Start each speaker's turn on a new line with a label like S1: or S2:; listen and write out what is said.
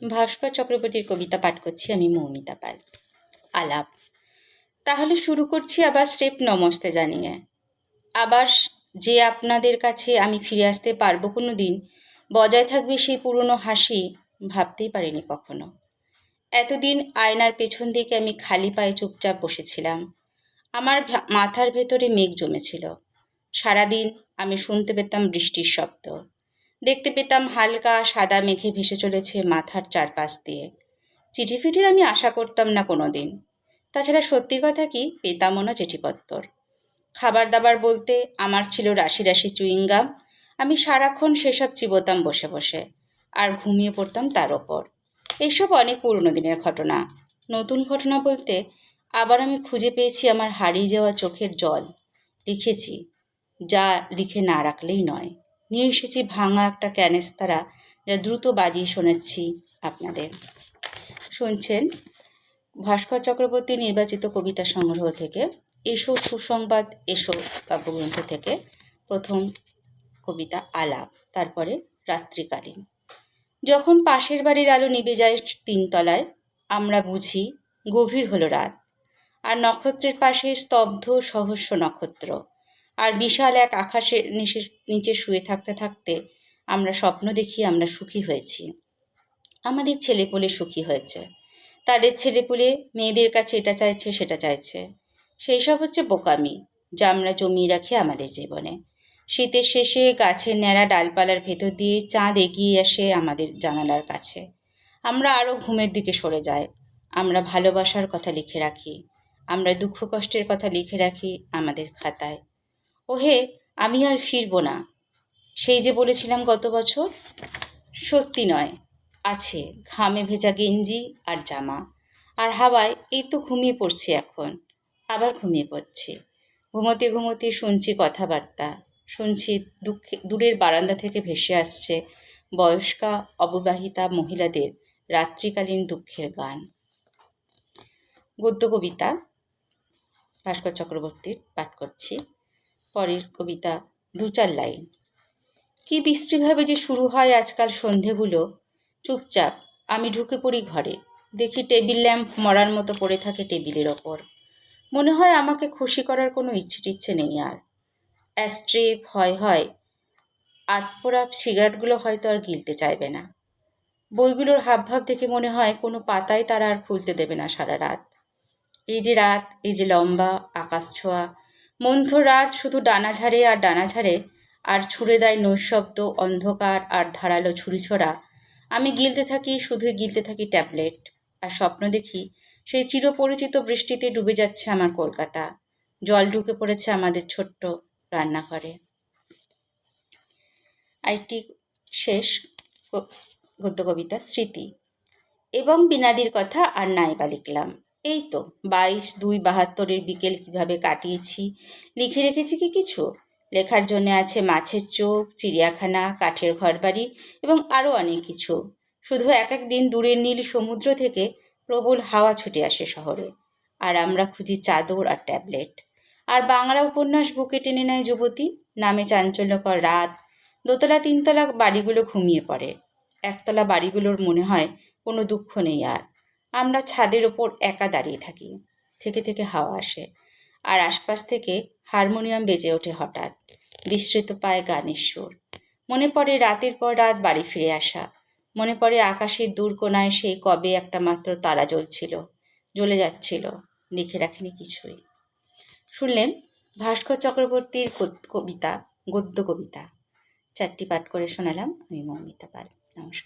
S1: ভাস্কর চক্রবর্তীর কবিতা পাঠ করছি আমি, মৌমিতা পাল। আলাপ। তাহলে শুরু করছি আবার স্টেপ নমস্তে জানিয়ে। আবার যে আপনাদের কাছে আমি ফিরে আসতে পারবো কোনো দিন, বজায় থাকবে সেই পুরনো হাসি, ভাবতেই পারিনি কখনো। এতদিন আয়নার পেছন দিকে আমি খালি পায়ে চুপচাপ বসেছিলাম। আমার মাথার ভেতরে মেঘ জমেছিল। সারাদিন আমি শুনতে পেতাম বৃষ্টির শব্দ, দেখতে পেতাম হালকা সাদা মেঘে ভেসে চলেছে মাথার চারপাশ দিয়ে। চিঠি ফিটির আমি আশা করতাম না কোনো দিন। তাছাড়া সত্যি কথা কি, পেতামও না চিঠিপত্তর। খাবার দাবার বলতে আমার ছিল রাশি রাশি চুইংগাম। আমি সারাক্ষণ সেসব চিবোতাম বসে বসে, আর ঘুমিয়ে পড়তাম তার ওপর। এইসব অনেক পুরনো দিনের ঘটনা। নতুন ঘটনা বলতে আবার আমি খুঁজে পেয়েছি আমার হারিয়ে যাওয়া চোখের জল। লিখেছি, যা লিখে না রাখলেই নয়। নিয়ে এসেছি ভাঙা একটা ক্যানেস্তারা, যা দ্রুত বাজিয়ে শোনাচ্ছি আপনাদের। শুনছেন ভাস্কর চক্রবর্তী নির্বাচিত কবিতা সংগ্রহ থেকে এসো সুসংবাদ এসো কাব্যগ্রন্থ থেকে প্রথম কবিতা আলাপ, তারপরে রাত্রিকালীন। যখন পাশের বাড়ির আলো নিভে যায় তিনতলায়, আমরা বুঝি গভীর হলো রাত। আর নক্ষত্রের পাশে স্তব্ধ সহস্র নক্ষত্র, আর বিশাল এক আকাশের নিচে শুয়ে থাকতে থাকতে আমরা স্বপ্ন দেখি আমরা সুখী হয়েছি। আমাদের ছেলেপুলে সুখী হয়েছে, তাদের ছেলেপুলে মেয়েদের কাছে এটা চাইছে সেটা চাইছে। সেই সব হচ্ছে বোকামি, যা আমরা জমিয়ে রাখি আমাদের জীবনে। শীতের শেষে গাছের ন্যাড়া ডালপালার ভেতর দিয়ে চাঁদ এগিয়ে আসে আমাদের জানালার কাছে। আমরা আরও ঘুমের দিকে সরে যাই। আমরা ভালোবাসার কথা লিখে রাখি, আমরা দুঃখ কষ্টের কথা লিখে রাখি আমাদের খাতায়। ওহে, আমি আর ফিরব না, সেই যে বলেছিলাম গত বছর। সত্যি নয়, আছে ঘামে ভেজা গেঞ্জি আর জামা, আর হাওয়ায় এই তো ঘুমিয়ে পড়ছি এখন, আবার ঘুমিয়ে পড়ছি। ঘুমোতে ঘুমোতে শুনছি কথাবার্তা, শুনছি দূরের বারান্দা থেকে ভেসে আসছে বয়স্কা অবিবাহিতা মহিলাদের রাত্রিকালীন দুঃখের গান। গদ্য কবিতা ভাস্কর চক্রবর্তীর পাঠ করছি। পরের কবিতা দু চার লাইন। কি বিশ্রীভাবে যে শুরু হয় আজকাল সন্ধেগুলো। চুপচাপ আমি ঢুকে পড়ি ঘরে, দেখি টেবিল ল্যাম্প মরার মতো পড়ে থাকে টেবিলের ওপর। মনে হয় আমাকে খুশি করার কোনো ইচ্ছে নেই আর। অ্যাস্ট্রে ভয় হয়, আতপোড়া সিগারেটগুলো হয়তো আর গিলতে চাইবে না। বইগুলোর হাবভাব দেখে মনে হয় কোনো পাতাই তারা আর খুলতে দেবে না সারা রাত। এই যে রাত, এই যে লম্বা আকাশ ছোঁয়া মন্থর রাত, শুধু ডানা ঝাড়ে আর ডানা ঝাড়ে, আর ছুঁড়ে দেয় নৈশব্দ অন্ধকার আর ধারালো ছুরিছোড়া। আমি শুধুই গিলতে থাকি ট্যাবলেট, আর স্বপ্ন দেখি সেই চিরপরিচিত বৃষ্টিতে ডুবে যাচ্ছে আমার কলকাতা। জল ঢুকে পড়েছে আমাদের ছোট্ট রান্নাঘরে। আরেকটি শেষ গদ্য কবিতা স্মৃতি। এবং বিনাদির কথা আর নাইবা লিখলাম। এই তো 22/2/72 বিকেল কীভাবে কাটিয়েছি লিখে রেখেছি কি কিছু? লেখার জন্য আছে মাছের চোখ, চিড়িয়াখানা, কাঠের ঘরবাড়ি এবং আরও অনেক কিছু। শুধু এক এক দিন দূরের নীল সমুদ্র থেকে প্রবল হাওয়া ছুটে আসে শহরে, আর আমরা খুঁজি চাদর আর ট্যাবলেট। আর বাংলা উপন্যাস বুকে টেনে নেয় যুবতী, নামে চাঞ্চল্যকর রাত। দোতলা তিনতলা বাড়িগুলো ঘুমিয়ে পড়ে, একতলা বাড়িগুলোর মনে হয় কোনো দুঃখ নেই আর। আমরা ছাদের ওপর একা দাঁড়িয়ে থাকি, থেকে থেকে হাওয়া আসে, আর আশপাশ থেকে হারমোনিয়াম বেজে ওঠে হঠাৎ, বিস্মৃত পায় গানের সুর। মনে পড়ে রাতের পর রাত বাড়ি ফিরে আসা। মনে পড়ে আকাশের দূর কোণায় সেই কবে একটা মাত্র তারা জ্বলে যাচ্ছিল, লিখে রাখিনি কিছুই। শুনলেন ভাস্কর চক্রবর্তীর কবিতা, গদ্য কবিতা 4টি পাঠ করে শোনালাম আমি, মৌমিতা পাল। নমস্কার।